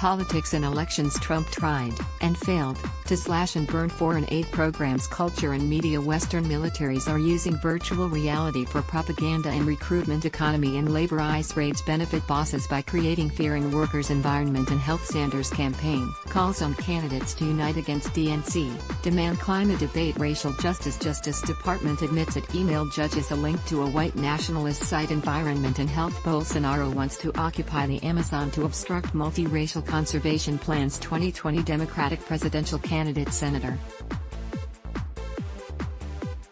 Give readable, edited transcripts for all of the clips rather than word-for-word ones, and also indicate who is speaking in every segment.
Speaker 1: politics and elections. Trump tried, and failed, to slash and burn foreign aid programs. Culture and media. Western militaries are using virtual reality for propaganda and recruitment. Economy and labor. ICE raids benefit bosses by creating fear in workers' environment and health. Sanders campaign calls on candidates to unite against DNC, demand climate debate. Racial justice. Justice Department admits it emailed judges a link to a white nationalist site. Environment and health. Bolsonaro wants to occupy the Amazon to obstruct multiracial conservation plans. 2020 Democratic presidential candidate Senator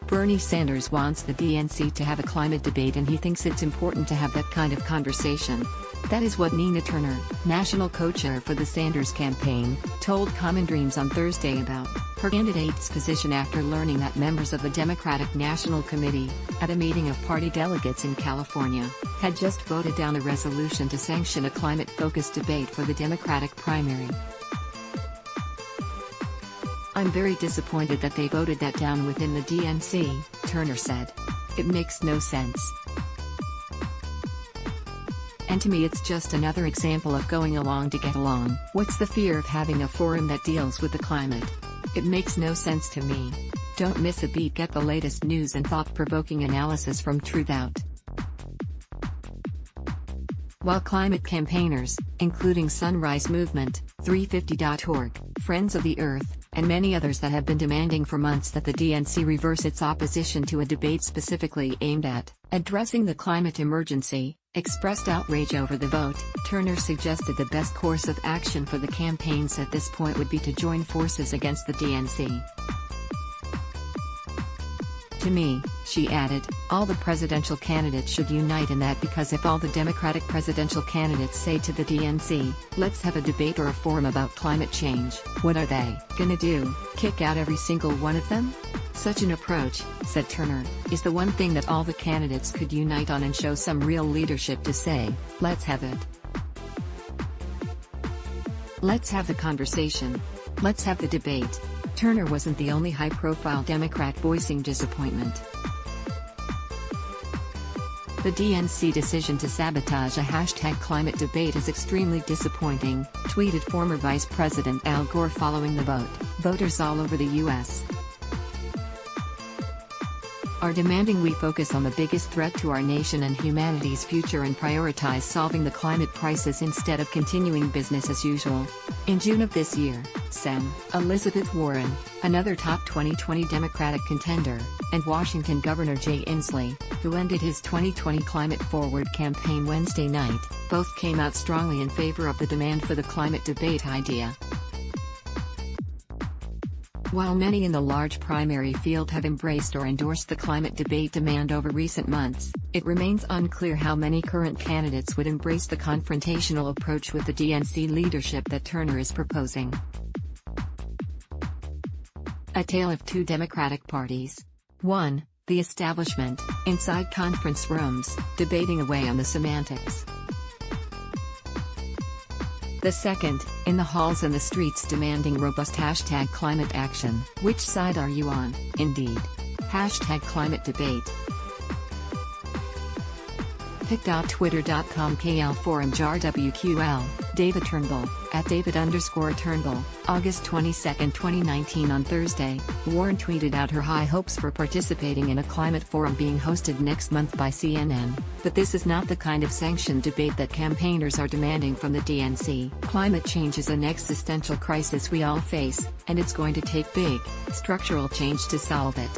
Speaker 1: Bernie Sanders wants the DNC to have a climate debate, and he thinks it's important to have that kind of conversation. That is what Nina Turner, national co-chair for the Sanders campaign, told Common Dreams on Thursday about her candidate's position after learning that members of the Democratic National Committee, at a meeting of party delegates in California, had just voted down a resolution to sanction a climate-focused debate for the Democratic primary. "I'm very disappointed that they voted that down within the DNC," Turner said. "It makes no sense. And to me it's just another example of going along to get along. What's the fear of having a forum that deals with the climate? It makes no sense to me. Don't miss a beat. Get the latest news and thought-provoking analysis from Truthout." While climate campaigners, including Sunrise Movement, 350.org, Friends of the Earth, and many others that have been demanding for months that the DNC reverse its opposition to a debate specifically aimed at addressing the climate emergency, expressed outrage over the vote, Turner suggested the best course of action for the campaigns at this point would be to join forces against the DNC. "To me," she added, "all the presidential candidates should unite in that, because if all the Democratic presidential candidates say to the DNC, 'Let's have a debate or a forum about climate change,' what are they gonna do, kick out every single one of them? Such an approach," said Turner, "is the one thing that all the candidates could unite on and show some real leadership to say, 'Let's have it. Let's have the conversation. Let's have the debate.'" Turner wasn't the only high-profile Democrat voicing disappointment. "The DNC decision to sabotage a #climate debate is extremely disappointing," tweeted former Vice President Al Gore following the vote. "Voters all over the U.S. are demanding we focus on the biggest threat to our nation and humanity's future and prioritize solving the climate crisis instead of continuing business as usual." In June of this year, Sen. Elizabeth Warren, another top 2020 Democratic contender, and Washington Governor Jay Inslee, who ended his 2020 Climate Forward campaign Wednesday night, both came out strongly in favor of the demand for the climate debate idea. While many in the large primary field have embraced or endorsed the climate debate demand over recent months, it remains unclear how many current candidates would embrace the confrontational approach with the DNC leadership that Turner is proposing. A tale of two Democratic parties. 1. The establishment, inside conference rooms, debating away on the semantics. The second, in the halls and the streets demanding robust #climate action. Which side are you on, indeed? #climate debate. pic.twitter.com KL4M jar WQL, David Turnbull, @David_Turnbull, August 22, 2019. On Thursday, Warren tweeted out her high hopes for participating in a climate forum being hosted next month by CNN, but this is not the kind of sanctioned debate that campaigners are demanding from the DNC. "Climate change is an existential crisis we all face, and it's going to take big, structural change to solve it.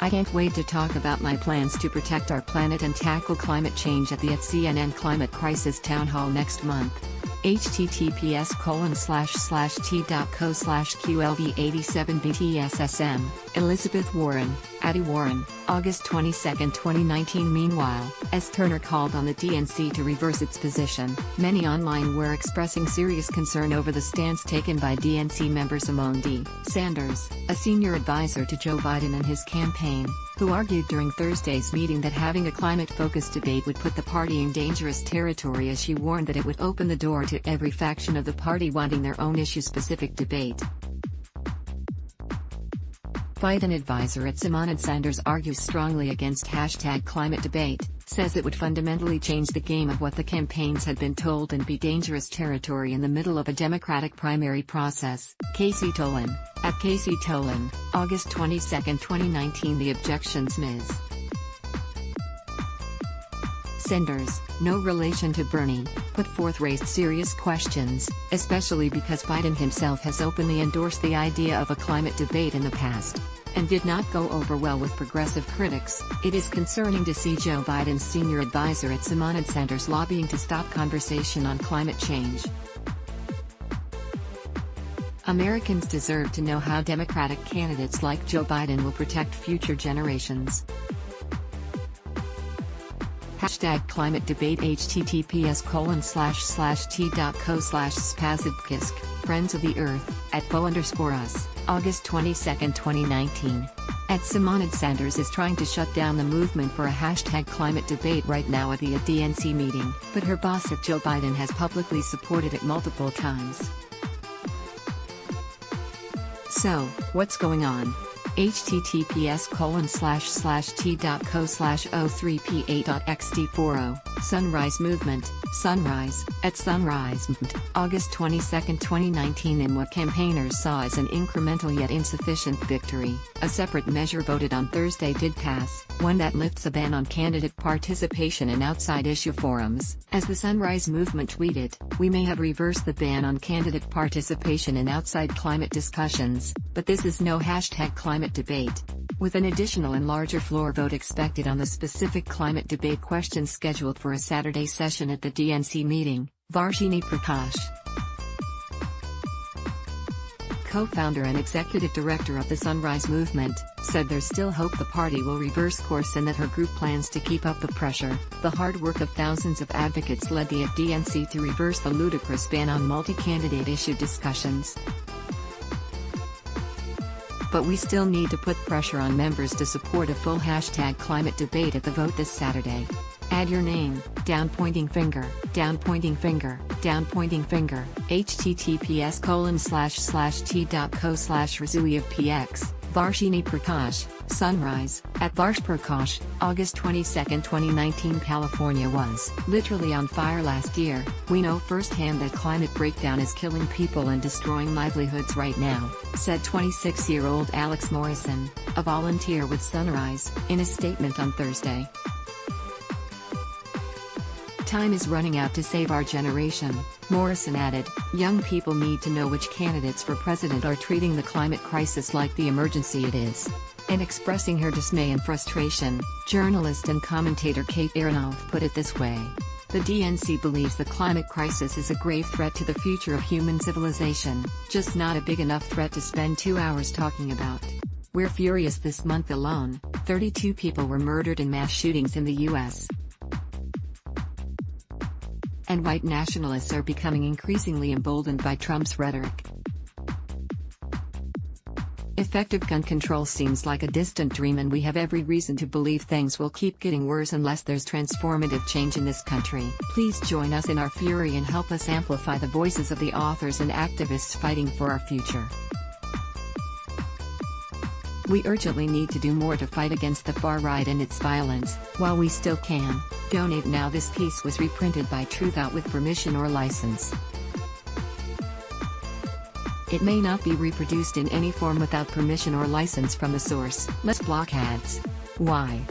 Speaker 1: I can't wait to talk about my plans to protect our planet and tackle climate change at the CNN Climate Crisis Town Hall next month. https://t.co/qlv87btssm, Elizabeth Warren, Addie Warren, August 22, 2019. Meanwhile, as Turner called on the DNC to reverse its position, many online were expressing serious concern over the stance taken by DNC members. Among D. Sanders, a senior advisor to Joe Biden and his campaign, who argued during Thursday's meeting that having a climate-focused debate would put the party in dangerous territory, as she warned that it would open the door to every faction of the party wanting their own issue-specific debate. Biden advisor at Simon & Sanders argues strongly against #climate debate, says it would fundamentally change the game of what the campaigns had been told and be dangerous territory in the middle of a Democratic primary process. Casey Tolan, at Casey Tolan, August 22, 2019. The objections Ms. Sanders, no relation to Bernie, put forth raised serious questions, especially because Biden himself has openly endorsed the idea of a climate debate in the past, and did not go over well with progressive critics. It is concerning to see Joe Biden's senior advisor at Sanders lobbying to stop conversation on climate change. Americans deserve to know how Democratic candidates like Joe Biden will protect future generations. #climate debate https://t.co/spazidkisk, Friends of the Earth, at @fo_us, August 22, 2019. At Sanders is trying to shut down the movement for a #climate debate right now at the DNC meeting, but her boss at Joe Biden has publicly supported it multiple times. So, what's going on? https://t.co/o3pa.xt40, Sunrise Movement, Sunrise, at Sunrise Movement, August 22, 2019. In what campaigners saw as an incremental yet insufficient victory, a separate measure voted on Thursday did pass, one that lifts a ban on candidate participation in outside issue forums. As the Sunrise Movement tweeted, "We may have reversed the ban on candidate participation in outside climate discussions, but this is no #climate debate." With an additional and larger floor vote expected on the specific climate debate questions scheduled for a Saturday session at the DNC meeting, Varshini Prakash, co-founder and executive director of the Sunrise Movement, said there's still hope the party will reverse course and that her group plans to keep up the pressure. The hard work of thousands of advocates led the DNC to reverse the ludicrous ban on multi-candidate issue discussions. But we still need to put pressure on members to support a full #climate debate at the vote this Saturday. Add your name, down pointing finger, down pointing finger, down pointing finger, https://t.co/razuievpx, Varshini Prakash, Sunrise, at Varsh Prakash, August 22, 2019. California was literally on fire last year. We know firsthand that climate breakdown is killing people and destroying livelihoods right now, said 26-year-old Alex Morrison, a volunteer with Sunrise, in a statement on Thursday. Time is running out to save our generation, Morrison added. Young people need to know which candidates for president are treating the climate crisis like the emergency it is. And expressing her dismay and frustration, journalist and commentator Kate Aronoff put it this way: "The DNC believes the climate crisis is a grave threat to the future of human civilization, just not a big enough threat to spend 2 hours talking about. We're furious. This month alone, 32 people were murdered in mass shootings in the U.S. And white nationalists are becoming increasingly emboldened by Trump's rhetoric. Effective gun control seems like a distant dream, and we have every reason to believe things will keep getting worse unless there's transformative change in this country. Please join us in our fury and help us amplify the voices of the authors and activists fighting for our future. We urgently need to do more to fight against the far right and its violence, while we still can. Donate now." This piece was reprinted by Truthout with permission or license. It may not be reproduced in any form without permission or license from the source. Let's block ads. Why?